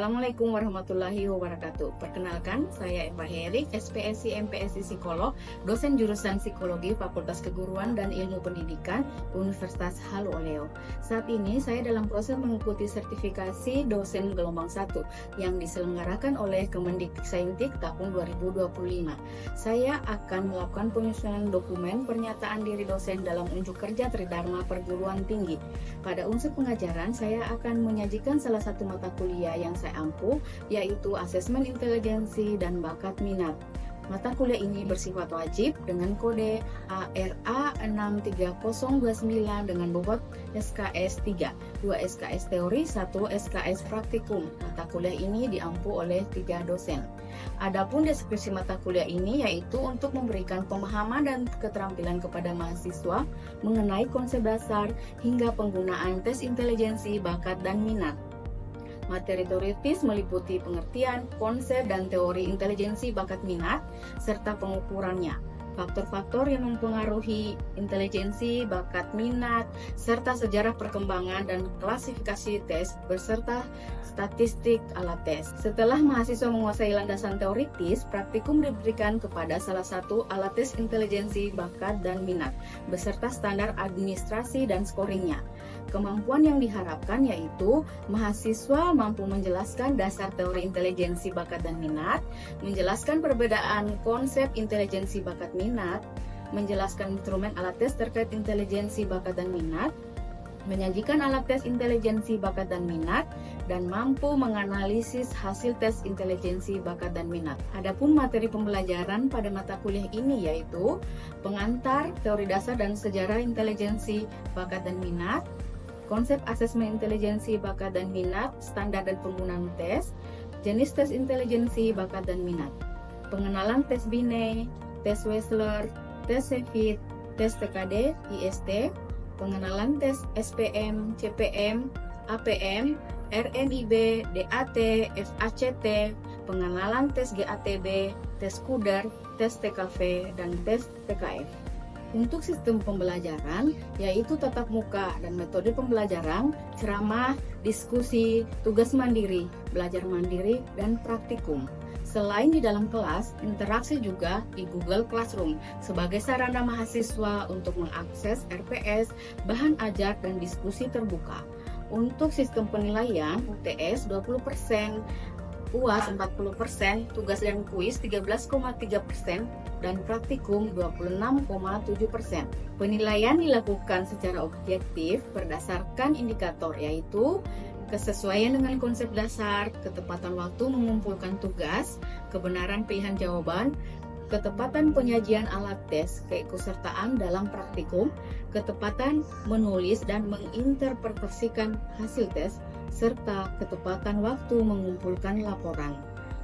Assalamualaikum warahmatullahi wabarakatuh. Perkenalkan, saya Eva Herik, SPSI MPSI Psikolog, dosen jurusan Psikologi Fakultas Keguruan dan Ilmu Pendidikan Universitas Halu Oleo. Saat ini saya dalam proses mengikuti sertifikasi dosen gelombang 1 yang diselenggarakan oleh Kemendikbudristek tahun 2025. Saya akan melakukan penyusunan dokumen pernyataan diri dosen dalam unjuk kerja Tridharma Perguruan Tinggi. Pada unsur pengajaran, saya akan menyajikan salah satu mata kuliah yang saya ampuh, yaitu Asesmen Intelijensi dan Bakat Minat. Mata kuliah ini bersifat wajib dengan kode ARA 63029 dengan bobot SKS 3, 2 SKS teori, 1 SKS praktikum. Mata kuliah ini diampu oleh 3 dosen. Adapun deskripsi mata kuliah ini yaitu untuk memberikan pemahaman dan keterampilan kepada mahasiswa mengenai konsep dasar hingga penggunaan tes intelijensi, bakat, dan minat. Materi teoritis meliputi pengertian, konsep, dan teori intelijensi bakat minat, serta pengukurannya. Faktor-faktor yang mempengaruhi intelijensi, bakat minat, serta sejarah perkembangan dan klasifikasi tes, beserta statistik alat tes. Setelah mahasiswa menguasai landasan teoritis, praktikum diberikan kepada salah satu alat tes intelijensi, bakat, dan minat, beserta standar administrasi dan scoringnya. Kemampuan yang diharapkan yaitu mahasiswa mampu menjelaskan dasar teori intelijensi bakat dan minat, menjelaskan perbedaan konsep intelijensi bakat minat, menjelaskan instrumen alat tes terkait intelijensi bakat dan minat, menyajikan alat tes intelijensi bakat dan minat, dan mampu menganalisis hasil tes intelijensi bakat dan minat. Adapun materi pembelajaran pada mata kuliah ini yaitu pengantar, teori dasar dan sejarah intelijensi bakat dan minat, konsep asesmen intelijensi bakat dan minat, standar dan penggunaan tes, jenis tes intelijensi bakat dan minat, pengenalan tes Binet, tes Wechsler, tes Sheffield, tes TKD, IST, pengenalan tes SPM, CPM, APM, RNIB, DAT, FACT, pengenalan tes GATB, tes KUDER, tes TKV, dan tes TKF. Untuk sistem pembelajaran, yaitu tatap muka dan metode pembelajaran, ceramah, diskusi, tugas mandiri, belajar mandiri, dan praktikum. Selain di dalam kelas, interaksi juga di Google Classroom sebagai sarana mahasiswa untuk mengakses RPS, bahan ajar, dan diskusi terbuka. Untuk sistem penilaian, UTS 20%, UAS 40%, tugas dan kuis 13,3%, dan praktikum 26,7%. Penilaian dilakukan secara objektif berdasarkan indikator yaitu kesesuaian dengan konsep dasar, ketepatan waktu mengumpulkan tugas, kebenaran pilihan jawaban, ketepatan penyajian alat tes, keikutsertaan dalam praktikum, ketepatan menulis dan menginterpretasikan hasil tes, serta ketepatan waktu mengumpulkan laporan.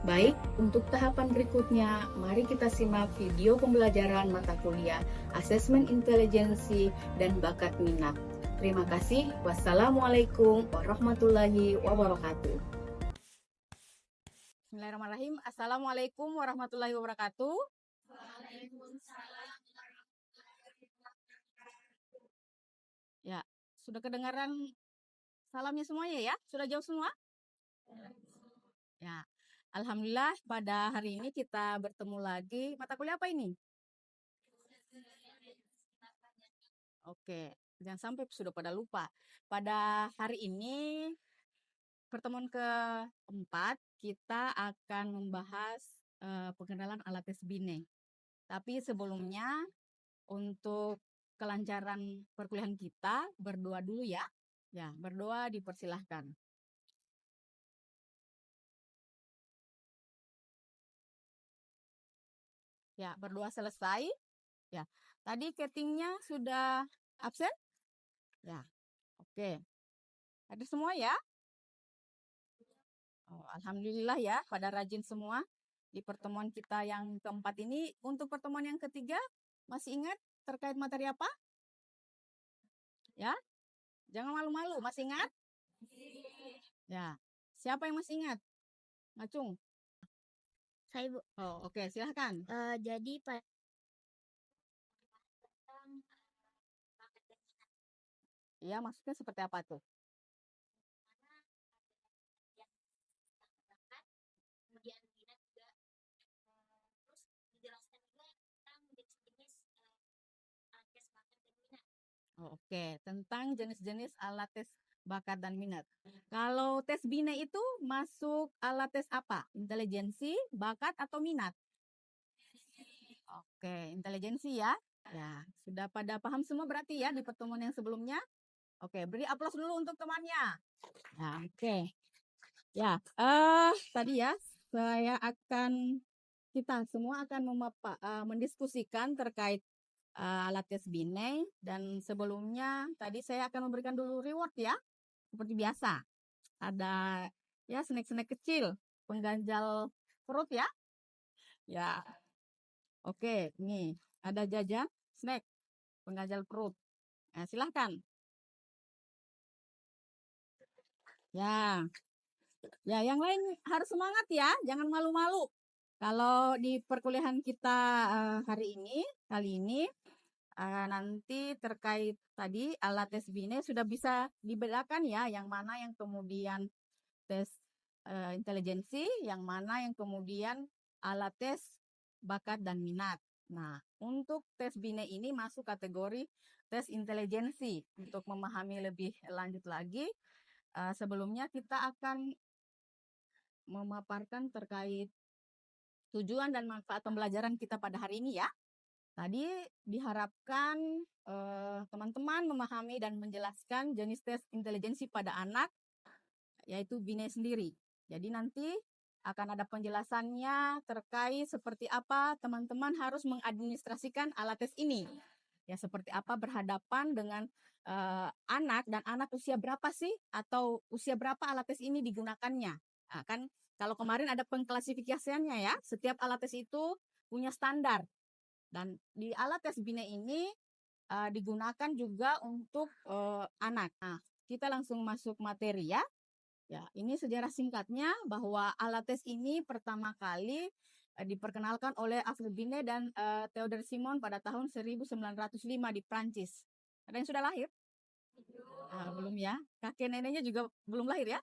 Baik, untuk tahapan berikutnya, mari kita simak video pembelajaran mata kuliah Asesmen Intelijensi dan Bakat Minat. Terima kasih. Wassalamualaikum warahmatullahi wabarakatuh. Bismillahirrahmanirrahim. Assalamualaikum warahmatullahi wabarakatuh. Ya, sudah kedengaran salamnya semuanya ya? Sudah jauh semua? Ya, alhamdulillah pada hari ini kita bertemu lagi. Mata kuliah apa ini? Oke, jangan sampai sudah pada lupa. Pada hari ini, pertemuan keempat, kita akan membahas pengenalan alat tes Binet. Tapi sebelumnya, untuk kelancaran perkuliahan kita, berdoa dulu ya. Ya, berdoa dipersilahkan. Ya, berdoa selesai. Ya, tadi chattingnya sudah absen? Ya, oke. Ada semua ya? Oh, alhamdulillah ya, pada rajin semua di pertemuan kita yang keempat ini. Untuk pertemuan yang ketiga, masih ingat terkait materi apa? Ya, jangan malu-malu, masih ingat? Ya, siapa yang masih ingat? Ngacung? Saya Bu. Oh, oke, silahkan. Jadi pada Iya, maksudnya seperti apa tuh? Oke, tentang jenis-jenis alat tes bakat dan minat. Kalau tes BINE itu masuk alat tes apa? Intelijensi, bakat, atau minat? Oke, intelijensi ya. Ya, sudah pada paham semua berarti ya di pertemuan yang sebelumnya? Oke, beri aplaus dulu untuk temannya. Nah, oke. Ya, tadi ya kita semua akan mendiskusikan terkait alat tes BINE dan sebelumnya tadi saya akan memberikan dulu reward ya, seperti biasa. Ada ya snack-snack kecil, pengganjal perut ya. Ya, oke, nih ada jajan snack pengganjal perut. Nah, silahkan. Ya, ya yang lain harus semangat ya, jangan malu-malu. Kalau di perkuliahan kita kali ini nanti terkait tadi alat tes BINE sudah bisa dibedakan ya, yang mana yang kemudian tes intelijensi, yang mana yang kemudian alat tes bakat dan minat. Nah, untuk tes BINE ini masuk kategori tes intelijensi. Untuk memahami lebih lanjut lagi, sebelumnya kita akan memaparkan terkait tujuan dan manfaat pembelajaran kita pada hari ini ya. Tadi diharapkan teman-teman memahami dan menjelaskan jenis tes intelijensi pada anak, yaitu BINE sendiri. Jadi nanti akan ada penjelasannya terkait seperti apa teman-teman harus mengadministrasikan alat tes ini. Ya, seperti apa berhadapan dengan anak dan anak usia berapa sih atau usia berapa alat tes ini digunakannya. Nah, kan kalau kemarin ada pengklasifikasiannya ya, setiap alat tes itu punya standar. Dan di alat tes BINE ini digunakan juga untuk anak. Nah, kita langsung masuk materi ya. Ya, ini sejarah singkatnya bahwa alat tes ini pertama kali diperkenalkan oleh Alfred Binet dan Theodore Simon pada tahun 1905 di Prancis. Ada yang sudah lahir? Belum ya. Kakek neneknya juga belum lahir ya?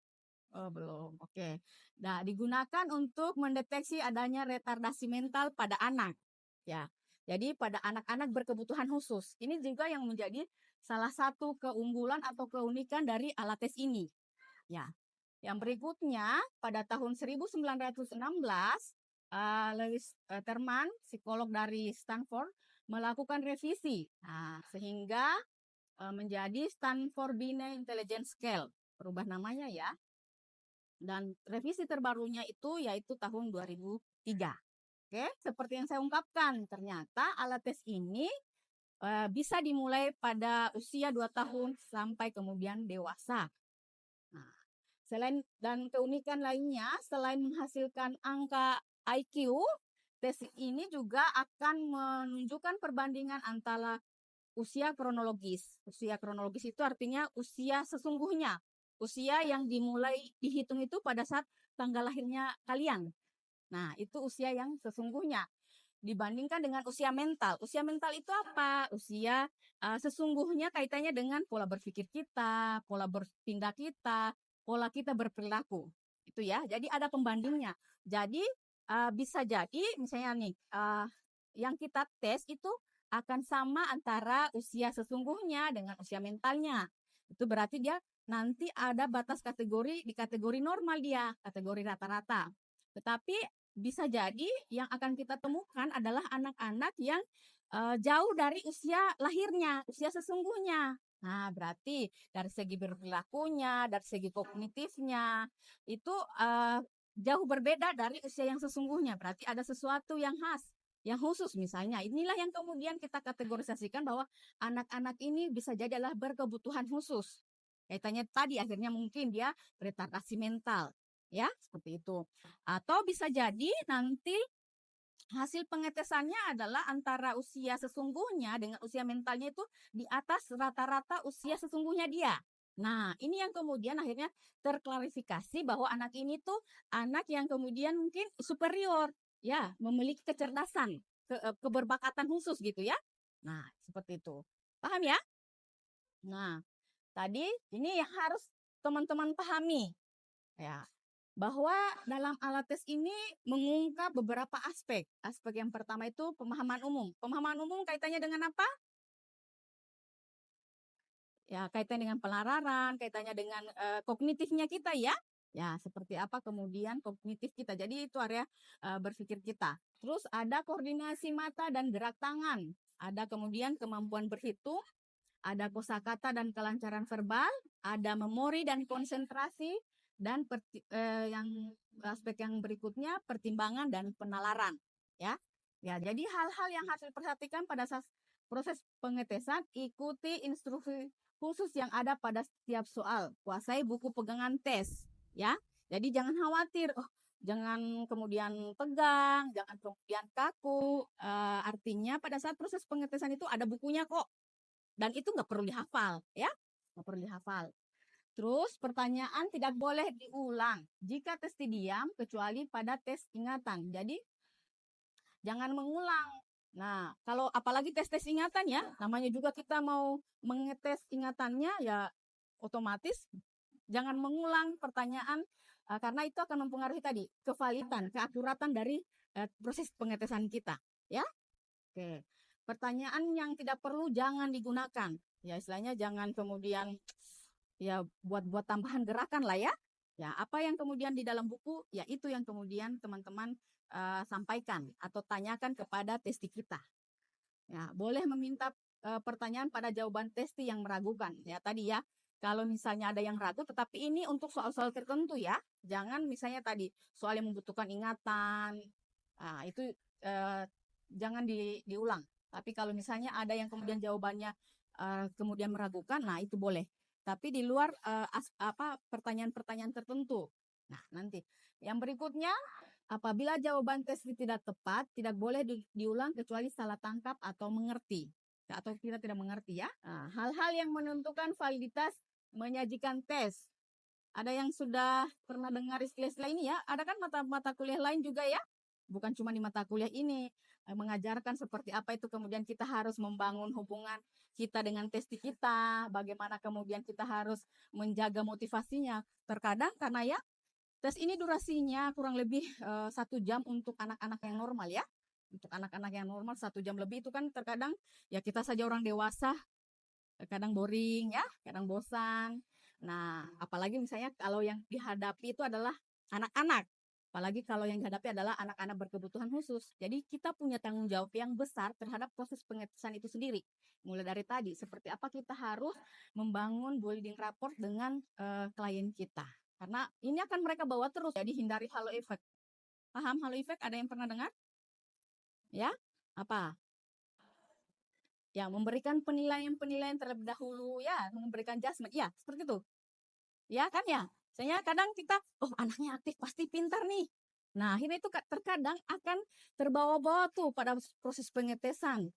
Oh, belum. Oke. Nah, digunakan untuk mendeteksi adanya retardasi mental pada anak. Ya. Jadi pada anak-anak berkebutuhan khusus. Ini juga yang menjadi salah satu keunggulan atau keunikan dari alat tes ini. Ya. Yang berikutnya, pada tahun 1916, Lewis Terman, psikolog dari Stanford, melakukan revisi, sehingga menjadi Stanford Binet Intelligence Scale, berubah namanya ya. Dan revisi terbarunya itu yaitu tahun 2003. Oke, seperti yang saya ungkapkan, ternyata alat tes ini bisa dimulai pada usia 2 tahun sampai kemudian dewasa. Nah, selain dan keunikan lainnya, selain menghasilkan angka IQ, tes ini juga akan menunjukkan perbandingan antara usia kronologis. Usia kronologis itu artinya usia sesungguhnya. Usia yang dimulai dihitung itu pada saat tanggal lahirnya kalian. Nah, itu usia yang sesungguhnya dibandingkan dengan usia mental. Usia mental itu apa? Usia sesungguhnya kaitannya dengan pola berpikir kita, pola bertindak kita, pola kita berperilaku. Itu ya. Jadi ada pembandingnya. Jadi bisa jadi misalnya nih yang kita tes itu akan sama antara usia sesungguhnya dengan usia mentalnya. Itu berarti dia nanti ada batas kategori di kategori normal dia, kategori rata-rata. Tetapi bisa jadi yang akan kita temukan adalah anak-anak yang jauh dari usia lahirnya, usia sesungguhnya. Nah, berarti dari segi berperilakunya, dari segi kognitifnya, itu jauh berbeda dari usia yang sesungguhnya. Berarti ada sesuatu yang khas, yang khusus misalnya. Inilah yang kemudian kita kategorisasikan bahwa anak-anak ini bisa jadi adalah berkebutuhan khusus. Kaitannya tadi akhirnya mungkin dia retardasi mental. Ya, seperti itu. Atau bisa jadi nanti hasil pengetesannya adalah antara usia sesungguhnya dengan usia mentalnya itu di atas rata-rata usia sesungguhnya dia. Nah, ini yang kemudian akhirnya terklarifikasi bahwa anak ini tuh anak yang kemudian mungkin superior, ya, memiliki kecerdasan, keberbakatan khusus gitu ya. Nah, seperti itu. Paham ya? Nah, tadi ini yang harus teman-teman pahami. Ya, bahwa dalam alat tes ini mengungkap beberapa aspek. Aspek yang pertama itu pemahaman umum. Pemahaman umum kaitannya dengan apa? Ya, kaitannya dengan penalaran, kaitannya dengan kognitifnya kita ya. Ya, seperti apa kemudian kognitif kita. Jadi itu area berpikir kita. Terus ada koordinasi mata dan gerak tangan. Ada kemudian kemampuan berhitung, ada kosakata dan kelancaran verbal, ada memori dan konsentrasi, dan yang aspek yang berikutnya pertimbangan dan penalaran. Ya, ya. Jadi hal-hal yang harus diperhatikan pada saat proses pengetesan, ikuti instruksi khusus yang ada pada setiap soal. Kuasai buku pegangan tes, ya. Jadi jangan khawatir, oh jangan kemudian tegang, jangan kemudian kaku. Artinya pada saat proses pengetesan itu ada bukunya kok. Dan itu nggak perlu dihafal, ya. Nggak perlu dihafal. Terus pertanyaan tidak boleh diulang jika tes diam kecuali pada tes ingatan. Jadi jangan mengulang. Nah, kalau apalagi tes-tes ingatan ya, namanya juga kita mau mengetes ingatannya ya otomatis jangan mengulang pertanyaan karena itu akan mempengaruhi tadi kevalidan, keakuratan dari proses pengetesan kita, ya. Oke. Pertanyaan yang tidak perlu jangan digunakan. Ya, istilahnya jangan kemudian ya buat tambahan gerakan lah ya. Ya, apa yang kemudian di dalam buku, ya itu yang kemudian teman-teman sampaikan atau tanyakan kepada testi kita. Ya, boleh meminta pertanyaan pada jawaban testi yang meragukan. Ya, tadi ya, kalau misalnya ada yang ragu, tetapi ini untuk soal-soal tertentu ya. Jangan misalnya tadi soal yang membutuhkan ingatan, itu jangan diulang. Tapi kalau misalnya ada yang kemudian jawabannya kemudian meragukan, nah itu boleh. Tapi di luar pertanyaan-pertanyaan tertentu. Nah, nanti yang berikutnya, apabila jawaban tes tidak tepat, tidak boleh diulang kecuali salah tangkap atau mengerti. Atau kita tidak mengerti ya. Nah, hal-hal yang menentukan validitas menyajikan tes. Ada yang sudah pernah dengar istilah-istilah ini ya? Ada kan mata kuliah lain juga ya? Bukan cuma di mata kuliah ini. Mengajarkan seperti apa itu kemudian kita harus membangun hubungan kita dengan testi kita. Bagaimana kemudian kita harus menjaga motivasinya. Terkadang karena ya tes ini durasinya kurang lebih 1 jam untuk anak-anak yang normal ya. Untuk anak-anak yang normal 1 jam lebih itu kan terkadang ya kita saja orang dewasa kadang boring ya, kadang bosan. Nah, apalagi misalnya kalau yang dihadapi itu adalah anak-anak. Apalagi kalau yang dihadapi adalah anak-anak berkebutuhan khusus. Jadi kita punya tanggung jawab yang besar terhadap proses pengetesan itu sendiri. Mulai dari tadi, seperti apa kita harus membangun building rapport dengan klien kita. Karena ini akan mereka bawa terus, jadi hindari halo effect. Paham halo effect? Ada yang pernah dengar? Ya? Apa? Ya, memberikan penilaian-penilaian terlebih dahulu, ya, memberikan judgment. Ya, seperti itu. Ya kan ya? Misalnya kadang kita, oh anaknya aktif, pasti pintar nih. Nah, akhirnya itu terkadang akan terbawa-bawa tuh pada proses pengetesan.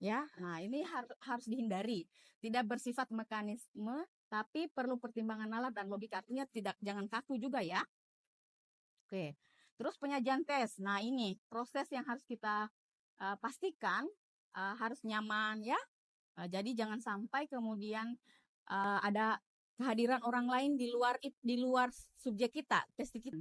Ya, nah ini harus dihindari. Tidak bersifat mekanisme, tapi perlu pertimbangan alat dan logika. Artinya jangan kaku juga ya. Oke, terus penyajian tes. Nah ini proses yang harus kita pastikan harus nyaman ya. Jadi jangan sampai kemudian ada kehadiran orang lain di luar subjek kita, tes kita.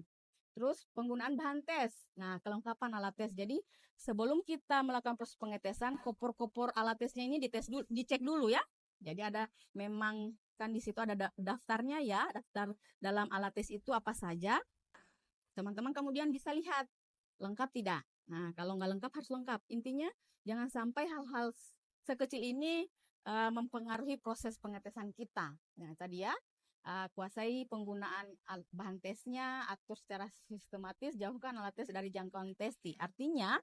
Terus penggunaan bahan tes. Nah, kelengkapan alat tes. Jadi sebelum kita melakukan proses pengetesan, kopor-kopor alat tesnya ini dicek dulu ya. Jadi ada memang kan di situ ada daftarnya ya, daftar dalam alat tes itu apa saja. Teman-teman kemudian bisa lihat lengkap tidak. Nah, kalau nggak lengkap harus lengkap. Intinya jangan sampai hal-hal sekecil ini mempengaruhi proses pengetesan kita. Nah, tadi ya, kuasai penggunaan bahan tesnya, atur secara sistematis, jauhkan alat tes dari jangkauan testi. Artinya,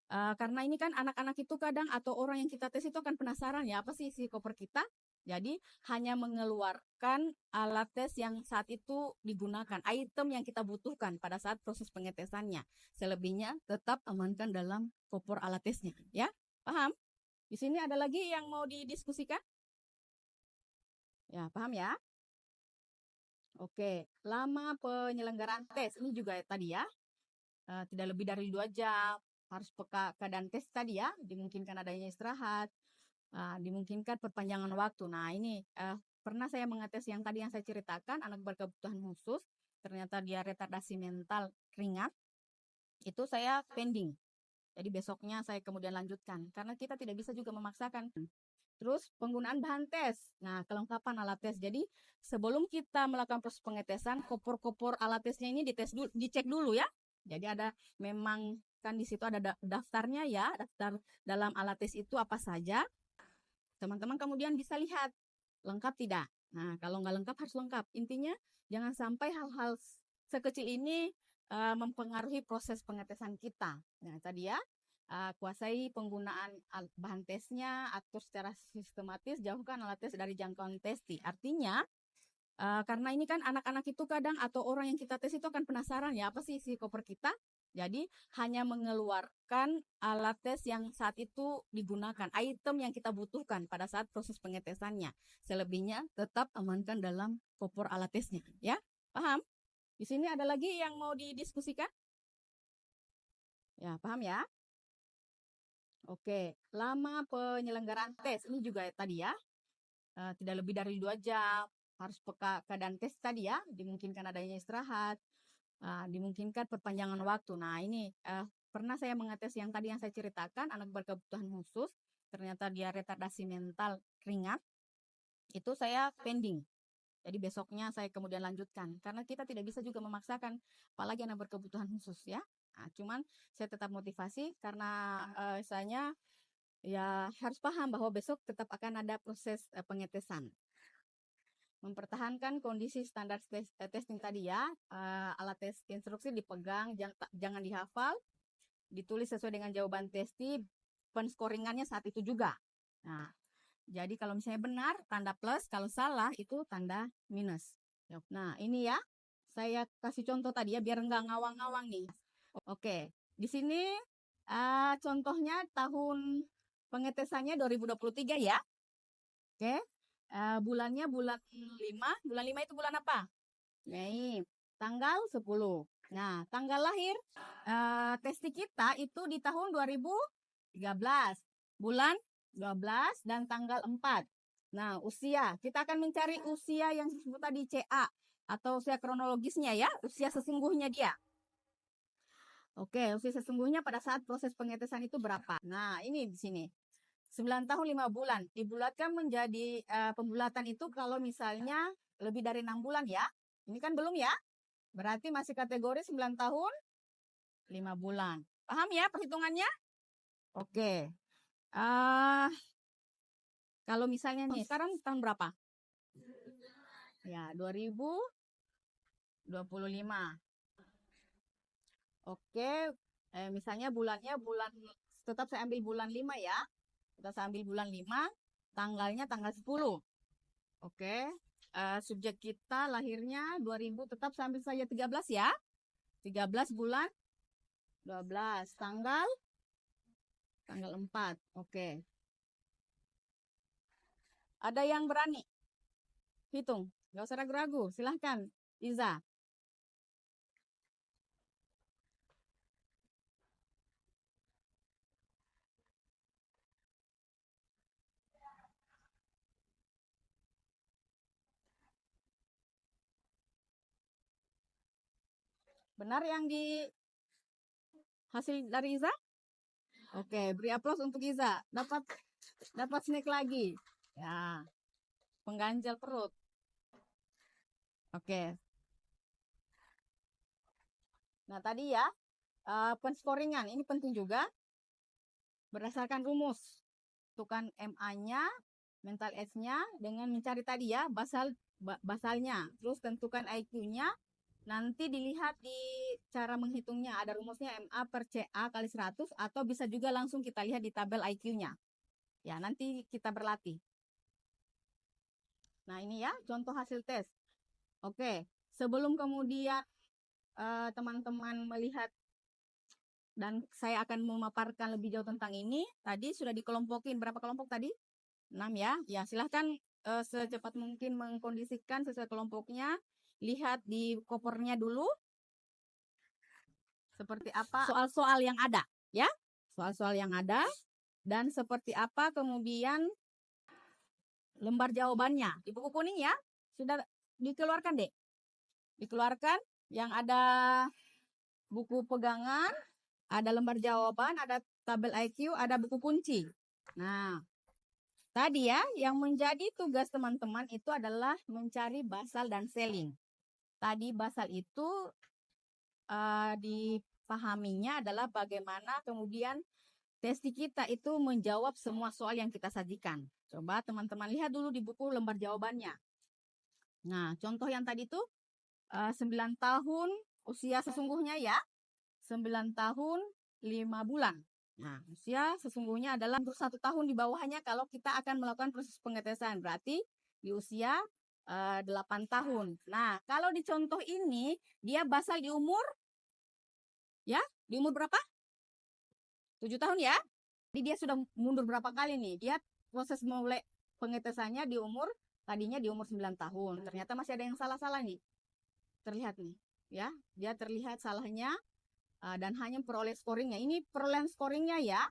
karena ini kan anak-anak itu kadang atau orang yang kita tes itu akan penasaran ya, apa sih isi koper kita? Jadi, hanya mengeluarkan alat tes yang saat itu digunakan, item yang kita butuhkan pada saat proses pengetesannya. Selebihnya tetap amankan dalam koper alat tesnya, ya. Paham? Di sini ada lagi yang mau didiskusikan? Ya, paham ya? Oke, lama penyelenggaraan tes ini juga tadi ya, tidak lebih dari 2 jam, harus peka keadaan tes tadi ya, dimungkinkan adanya istirahat, dimungkinkan perpanjangan waktu. Nah ini pernah saya mengetes yang tadi yang saya ceritakan, anak berkebutuhan khusus, ternyata dia retardasi mental ringan, itu saya pending. Jadi besoknya saya kemudian lanjutkan, karena kita tidak bisa juga memaksakan. Terus penggunaan bahan tes. Nah, kelengkapan alat tes. Jadi sebelum kita melakukan proses pengetesan, kopor-kopor alat tesnya ini dicek dulu ya. Jadi ada memang kan di situ ada daftarnya ya, daftar dalam alat tes itu apa saja. Teman-teman kemudian bisa lihat lengkap tidak. Nah, kalau nggak lengkap harus lengkap. Intinya jangan sampai hal-hal sekecil ini mempengaruhi proses pengetesan kita. Nah, tadi ya, kuasai penggunaan bahan tesnya, atur secara sistematis, jauhkan alat tes dari jangkauan testi. Artinya, karena ini kan anak-anak itu kadang atau orang yang kita tes itu akan penasaran ya, apa sih isi koper kita? Jadi, hanya mengeluarkan alat tes yang saat itu digunakan, item yang kita butuhkan pada saat proses pengetesannya. Selebihnya tetap amankan dalam koper alat tesnya, ya. Paham? Di sini ada lagi yang mau didiskusikan? Ya, paham ya? Oke, lama penyelenggaraan tes ini juga tadi ya, tidak lebih dari 2 jam, harus peka keadaan tes tadi ya, dimungkinkan adanya istirahat, dimungkinkan perpanjangan waktu. Nah ini pernah saya mengetes yang tadi yang saya ceritakan, anak berkebutuhan khusus, ternyata dia retardasi mental ringan, itu saya pending. Jadi besoknya saya kemudian lanjutkan, karena kita tidak bisa juga memaksakan, apalagi anak berkebutuhan khusus ya. Nah, cuman saya tetap motivasi karena saya ya harus paham bahwa besok tetap akan ada proses pengetesan. Mempertahankan kondisi standar testing tadi ya, alat tes instruksi dipegang, jangan dihafal, ditulis sesuai dengan jawaban testi, penscoringannya saat itu juga. Nah, jadi kalau misalnya benar, tanda plus, kalau salah itu tanda minus. Nah, ini ya, saya kasih contoh tadi ya, biar nggak ngawang-ngawang nih. Oke, di sini contohnya tahun pengetesannya 2023 ya. Oke, bulannya bulan 5. Bulan 5 itu bulan apa? Mei, tanggal 10. Nah, tanggal lahir testi kita itu di tahun 2013. Bulan 12 dan tanggal 4. Nah, usia. Kita akan mencari usia yang disebut tadi CA atau usia kronologisnya ya, usia sesungguhnya dia. Oke, usia sesungguhnya pada saat proses pengetesan itu berapa? Nah, ini di sini. 9 tahun 5 bulan. Dibulatkan menjadi pembulatan itu kalau misalnya lebih dari 6 bulan ya. Ini kan belum ya. Berarti masih kategori 9 tahun 5 bulan. Paham ya perhitungannya? Oke. Kalau misalnya nih, sekarang tahun berapa? Ya, 2025. Oke, misalnya bulannya tetap saya ambil bulan 5 ya. Kita ambil bulan 5, tanggalnya tanggal 10. Oke, subjek kita lahirnya 2000, tetap saya ambil saja 13 ya. 13 bulan 12, tanggal 4. Oke. Ada yang berani? Hitung, nggak usah ragu-ragu, silahkan. Iza. Benar yang di hasil dari Iza? Oke, beri aplaus untuk Iza. Dapat snack lagi. Ya, pengganjal perut. Oke. Nah, tadi ya, penscoringan. Ini penting juga. Berdasarkan rumus. Tentukan MA-nya, mental age-nya, dengan mencari tadi ya, basalnya. Terus tentukan IQ-nya. Nanti dilihat di cara menghitungnya. Ada rumusnya MA per CA kali 100, atau bisa juga langsung kita lihat di tabel IQ-nya. Ya, nanti kita berlatih. Nah, ini ya, contoh hasil tes. Oke, sebelum kemudian teman-teman melihat dan saya akan memaparkan lebih jauh tentang ini, tadi sudah dikelompokin. Berapa kelompok tadi? 6 ya. Ya, silahkan secepat mungkin mengkondisikan sesuai kelompoknya. Lihat di kopernya dulu. Seperti apa soal-soal yang ada, ya. Soal-soal yang ada. Dan seperti apa kemudian lembar jawabannya. Di buku kuning ya. Sudah dikeluarkan, Dek. Dikeluarkan yang ada buku pegangan, ada lembar jawaban, ada tabel IQ, ada buku kunci. Nah, Tadi ya, yang menjadi tugas teman-teman itu adalah mencari basal dan selling. Tadi basal itu dipahaminya adalah bagaimana kemudian testi kita itu menjawab semua soal yang kita sajikan. Coba teman-teman lihat dulu di buku lembar jawabannya. Nah, contoh yang tadi itu 9 tahun usia sesungguhnya ya. 9 tahun 5 bulan. Nah, usia sesungguhnya adalah untuk 1 tahun di bawahnya kalau kita akan melakukan proses pengetesan. Berarti di usia 8 tahun. Nah, kalau di contoh ini, dia basal di umur, ya, di umur berapa? 7 tahun ya. Jadi dia sudah mundur berapa kali nih? Dia proses mulai pengetesannya di umur, tadinya di umur 9 tahun. Ternyata masih ada yang salah-salah nih. Terlihat nih, ya. Dia terlihat salahnya dan hanya peroleh scoringnya. Ini perolehan scoringnya ya.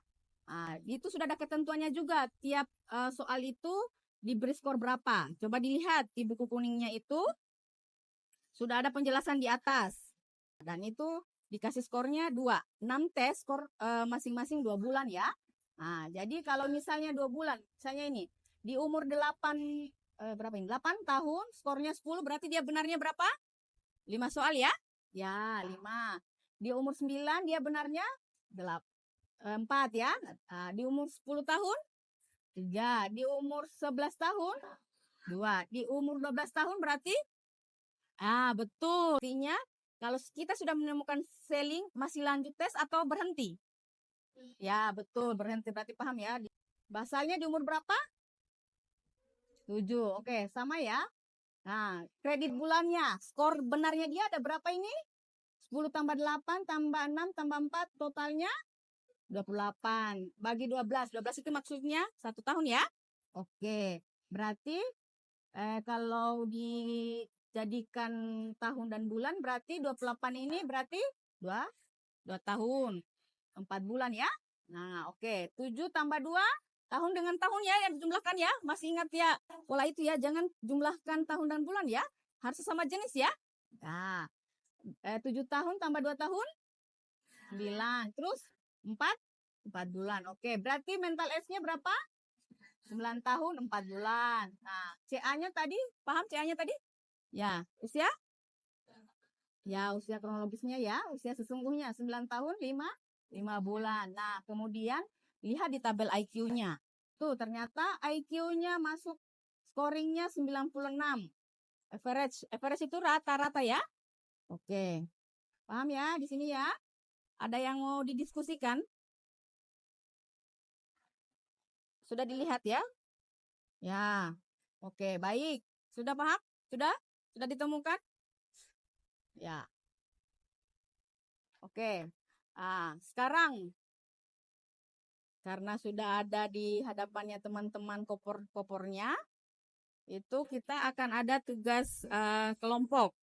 Itu sudah ada ketentuannya juga. Tiap soal itu diberi skor berapa. Coba dilihat di buku kuningnya itu sudah ada penjelasan di atas. Dan itu dikasih skornya 2. 6 tes skor masing-masing 2 bulan ya. Nah, jadi kalau misalnya 2 bulan, misalnya ini di umur 8 berapa ini? 8 tahun, skornya 10, berarti dia benarnya berapa? 5 soal ya? Ya, 5. Di umur 9 dia benarnya 4 ya. Di umur 10 tahun 3. Di umur 11 tahun 2. Di umur 12 tahun berarti betul. Artinya kalau kita sudah menemukan selling, masih lanjut tes atau berhenti? Ya, betul, berhenti. Berarti paham ya. Basalnya di umur berapa? 7. Oke, sama ya. Nah, kredit bulannya, skor benarnya dia ada berapa ini? 10 tambah 8 tambah 6 tambah 4 totalnya 28. Bagi 12. 12 itu maksudnya 1 tahun ya. Oke. Berarti kalau dijadikan tahun dan bulan berarti 28 ini berarti 2 tahun. 4 bulan ya. Nah, oke. 7 tambah 2 tahun dengan tahun ya yang dijumlahkan ya. Masih ingat ya pola itu ya. Jangan jumlahkan tahun dan bulan ya. Harus sama jenis ya. Nah, 7 tahun tambah 2 tahun 9. Terus 4 bulan. Oke, berarti mental S-nya berapa? 9 tahun 4 bulan. Nah, CA-nya tadi, paham CA-nya tadi? Ya, usia? Ya, usia kronologisnya ya, usia sesungguhnya 9 tahun 5 bulan. Nah, kemudian lihat di tabel IQ-nya. Tuh, ternyata IQ-nya masuk scoringnya 96. Average itu rata-rata ya. Oke. Paham ya di sini ya? Ada yang mau didiskusikan? Sudah dilihat ya? Ya. Oke, baik. Sudah paham? Sudah? Sudah ditemukan? Ya. Oke. Sekarang karena sudah ada di hadapannya teman-teman kopornya, itu kita akan ada tugas kelompok.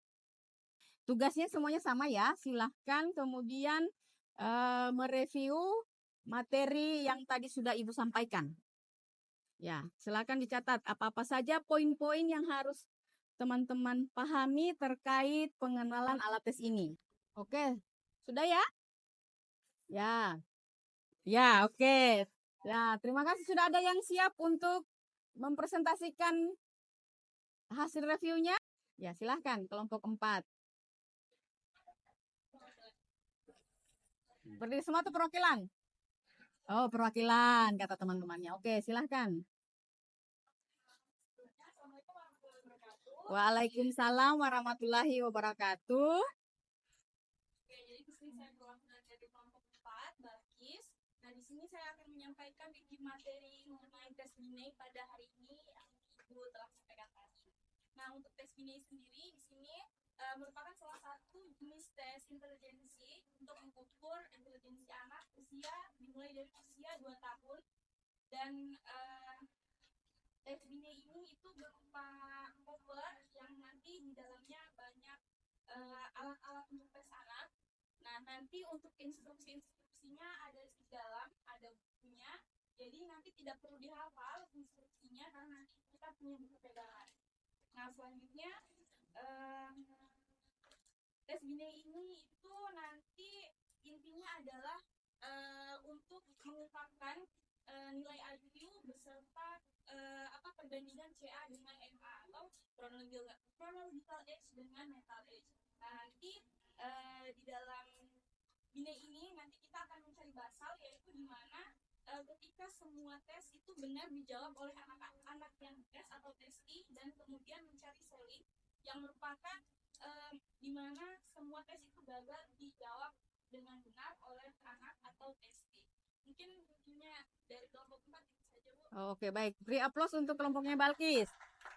Tugasnya semuanya sama ya. Silahkan kemudian mereview materi yang tadi sudah Ibu sampaikan. Ya, silakan dicatat apa-apa saja poin-poin yang harus teman-teman pahami terkait pengenalan alat tes ini. Oke, sudah ya? Ya. Ya, oke. Nah, terima kasih sudah ada yang siap untuk mempresentasikan hasil reviewnya. Ya, silahkan kelompok 4. Berdiri semua itu perwakilan? Oh, perwakilan kata teman-temannya. Oke, silahkan. Waalaikumsalam warahmatullahi wabarakatuh. Oke, jadi di sini saya perwakilan dari kelompok 4, Balkis. Nah, di sini saya akan menyampaikan biji materi mengenai tes Binai pada hari ini yang Ibu telah sampaikan tadi. Nah, untuk tes Binai sendiri di sini merupakan salah satu jenis tes intelijensi untuk mengukur intelijensi anak usia dimulai dari usia 2 tahun dan tes Binai ini itu berupa koper yang nanti di dalamnya banyak alat-alat untuk tes anak. Nah, nanti untuk instruksinya ada di dalam, ada bukunya. Jadi nanti tidak perlu dihafal instruksinya karena nanti kita punya buku pegangan. Nah, selanjutnya tes Binai ini itu nanti intinya adalah untuk mengungkapkan nilai IQ beserta perbandingan CA dengan MA atau chronological age dengan mental age. Nah, nanti di dalam bina ini nanti kita akan mencari basal, yaitu di mana ketika semua tes itu benar dijawab oleh anak-anak yang tes atau testi, dan kemudian mencari seling yang merupakan di mana semua tes itu gagal dijawab dengan benar oleh anak atau testi. Mungkin intinya dari kelompok 4 itu saja, Bu. Oke, baik. Beri aplaus untuk kelompoknya Balkis.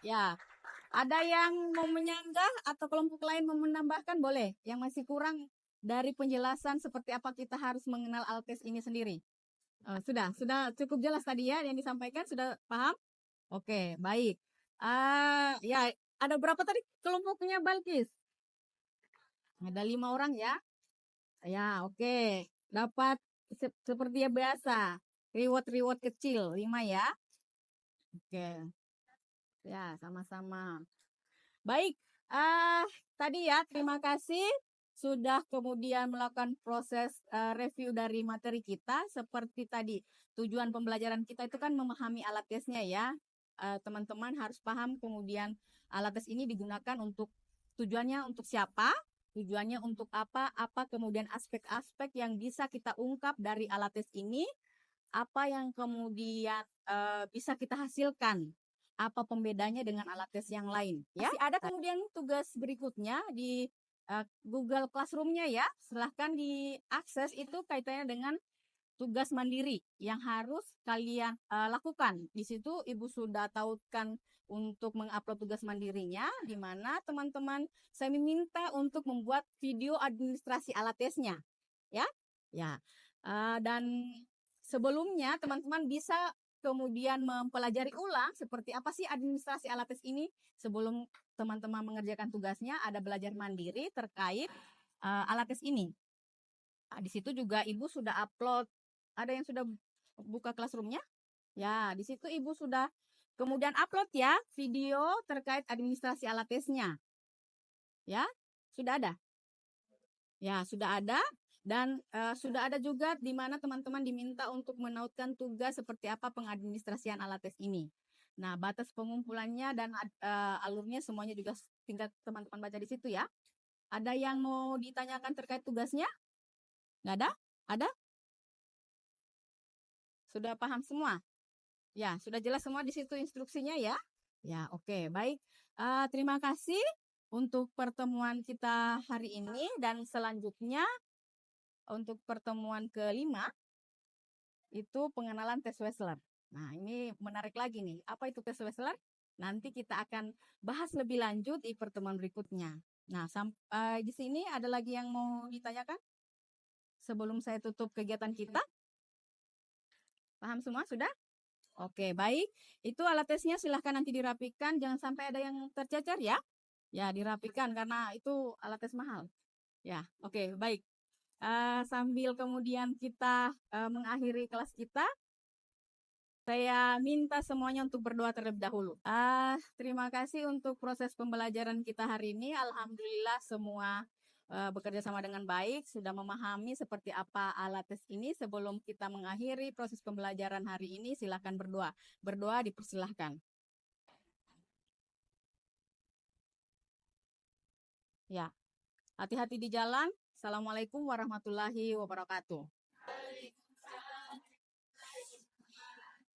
Ya, ada yang mau menyanggah atau kelompok lain mau menambahkan? Boleh. Yang masih kurang dari penjelasan seperti apa kita harus mengenal ALTES ini sendiri. Sudah cukup jelas tadi ya yang disampaikan, sudah paham? Oke, baik. Ya, ada berapa tadi kelompoknya Balkis? Ada 5 orang ya. Ya, oke. Dapat seperti yang biasa. Reward kecil 5 ya. Oke. Ya, sama-sama. Baik. Tadi ya, terima kasih sudah kemudian melakukan proses review dari materi kita. Seperti tadi, tujuan pembelajaran kita itu kan memahami alat tesnya ya. Teman-teman harus paham kemudian alat tes ini digunakan untuk tujuannya untuk siapa, tujuannya untuk apa kemudian aspek-aspek yang bisa kita ungkap dari alat tes ini, apa yang kemudian bisa kita hasilkan, apa pembedanya dengan alat tes yang lain ya. Masih ada kemudian tugas berikutnya di Google Classroom-nya ya, silahkan diakses, itu kaitannya dengan tugas mandiri yang harus kalian lakukan. Di situ Ibu sudah tautkan untuk mengupload tugas mandirinya, di mana teman-teman saya meminta untuk membuat video administrasi alat tesnya, ya. Dan sebelumnya teman-teman bisa kemudian mempelajari ulang seperti apa sih administrasi alat tes ini. Sebelum teman-teman mengerjakan tugasnya, ada belajar mandiri terkait alat tes ini. Di situ juga Ibu sudah upload. Ada yang sudah buka Classroom-nya? Ya, di situ Ibu sudah kemudian upload ya video terkait administrasi alat tesnya. Ya, sudah ada? Ya, sudah ada. Dan sudah ada juga di mana teman-teman diminta untuk menautkan tugas seperti apa pengadministrasian alat tes ini. Nah, batas pengumpulannya dan alurnya semuanya juga tinggal teman-teman baca di situ ya. Ada yang mau ditanyakan terkait tugasnya? Nggak ada? Ada? Sudah paham semua? Ya, sudah jelas semua di situ instruksinya ya? Ya, oke, baik. Terima kasih untuk pertemuan kita hari ini, dan selanjutnya untuk pertemuan kelima itu pengenalan tes Wechsler. Nah, ini menarik lagi nih. Apa itu tes Wechsler? Nanti kita akan bahas lebih lanjut di pertemuan berikutnya. Nah, sampai di sini ada lagi yang mau ditanyakan sebelum saya tutup kegiatan kita? Paham semua sudah? Oke, baik. Itu alat tesnya silahkan nanti dirapikan. Jangan sampai ada yang tercecer ya. Ya, dirapikan karena itu alat tes mahal. Ya, oke, baik. Sambil kemudian kita mengakhiri kelas kita, saya minta semuanya untuk berdoa terlebih dahulu. Terima kasih untuk proses pembelajaran kita hari ini. Alhamdulillah semua bekerja sama dengan baik, sudah memahami seperti apa alat tes ini. Sebelum kita mengakhiri proses pembelajaran hari ini, silakan berdoa. Berdoa dipersilahkan. Ya, hati-hati di jalan. Assalamualaikum warahmatullahi wabarakatuh.